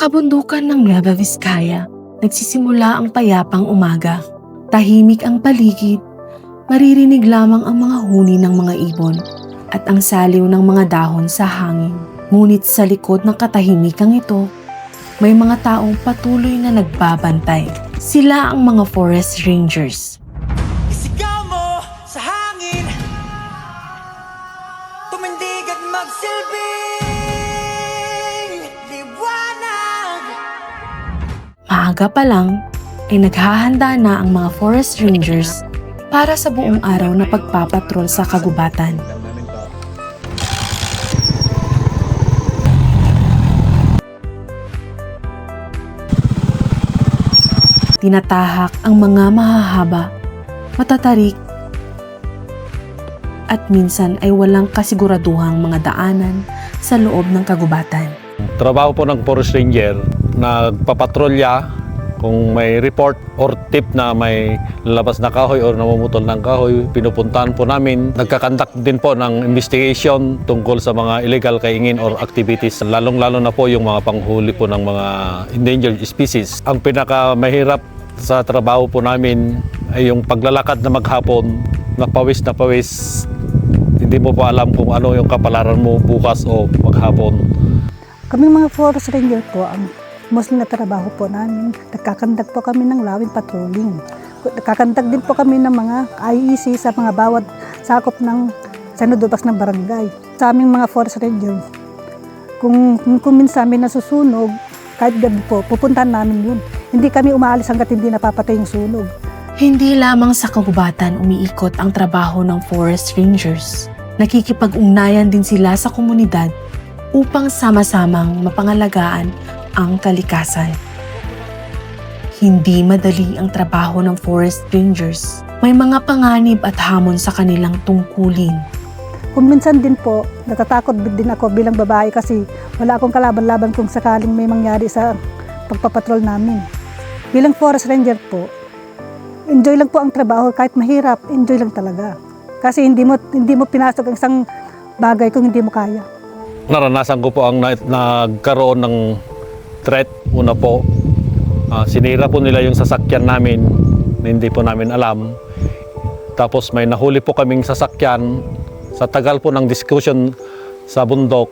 kabundukan ng Nueva Vizcaya, nagsisimula ang payapang umaga. Tahimik ang paligid, maririnig lamang ang mga huni ng mga ibon at ang saliw ng mga dahon sa hangin. Ngunit sa likod ng katahimikan ito, may mga taong patuloy na nagbabantay. Sila ang mga forest rangers. Isigaw mo sa hangin, tumindig at magsilbing liwanag. Maaga pa lang ay naghahanda na ang mga forest rangers para sa buong araw na pagpapatrol sa kagubatan. Tinatahak ang mga mahahaba, matatarik, at minsan ay walang kasiguraduhang mga daanan sa loob ng kagubatan. Trabaho po ng Forest Ranger, nagpapatrolya kung may report or tip na may lalabas na kahoy or namumutol ng kahoy, pinupuntahan po namin. Nagkakandak din po ng investigation tungkol sa mga illegal kaingin or activities, lalong-lalo na po yung mga panghuli po ng mga endangered species. Ang pinakamahirap sa trabaho po namin ay yung paglalakad na maghapon, na pawis. Hindi mo pa alam kung ano yung kapalaran mo bukas o maghapon. Kaming mga forest ranger po, ang mostly na trabaho po namin, nagkakandak po kami ng lawin patrolling. Nagkakandak din po kami ng mga IEC sa mga bawat sakop ng sanudubas ng barangay. Sa aming mga forest ranger, kung minsan may nasusunog, kahit gabi po, pupuntahan namin yun. Hindi kami umaalis hanggat hindi napapatay yung sunog. Hindi lamang sa kagubatan umiikot ang trabaho ng forest rangers. Nakikipag-ugnayan din sila sa komunidad upang sama-samang mapangalagaan ang kalikasan. Hindi madali ang trabaho ng forest rangers. May mga panganib at hamon sa kanilang tungkulin. Kung minsan din po, natatakot din ako bilang babae kasi wala akong kalaban-laban kung sakaling may mangyari sa pagpapatrol namin. Bilang forest ranger po, enjoy lang po ang trabaho. Kahit mahirap, enjoy lang talaga. Kasi hindi mo pinasok ang isang bagay kung hindi mo kaya. Naranasan ko po ang nagkaroon ng threat. Una po, sinira po nila yung sasakyan namin na hindi po namin alam. Tapos may nahuli po kaming sasakyan. Sa tagal po ng discussion sa bundok,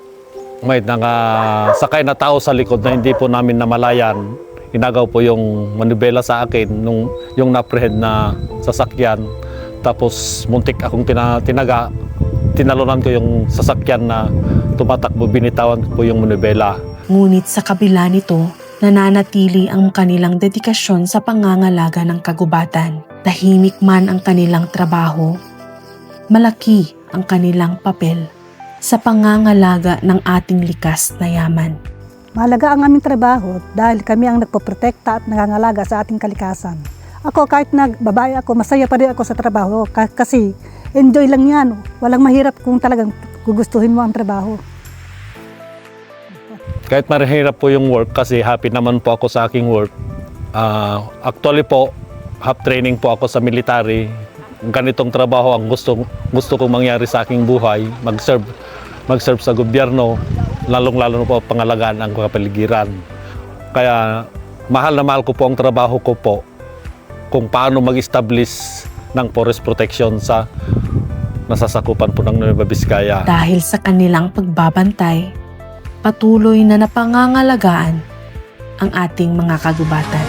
may nakasakay na tao sa likod na hindi po namin namalayan. Inagaw po yung manibela sa akin nung yung naprehend na sasakyan. Tapos muntik akong tinaga. Tinalunan ko yung sasakyan na tumatakbo, binitawan ko po yung manibela. Ngunit sa kabila nito, nananatili ang kanilang dedikasyon sa pangangalaga ng kagubatan. Tahimik man ang kanilang trabaho, malaki ang kanilang papel sa pangangalaga ng ating likas na yaman. Mahalaga ang aming trabaho dahil kami ang nagpoprotekta at nangangalaga sa ating kalikasan. Ako kahit babae ako, masaya pa rin ako sa trabaho kasi enjoy lang yan. Walang mahirap kung talagang gugustuhin mo ang trabaho. Kahit mahirap po yung work kasi happy naman po ako sa aking work. Actually po, half training po ako sa military. Ganitong trabaho ang gusto kong mangyari sa aking buhay, mag-serve sa gobyerno, lalong-lalo na po pangalagaan ang kapaligiran. Kaya mahal na mahal ko po ang trabaho ko po kung paano mag-establish ng forest protection sa nasasakupan po ng Nueva Vizcaya. Dahil sa kanilang pagbabantay, patuloy na napangangalagaan ang ating mga kagubatan.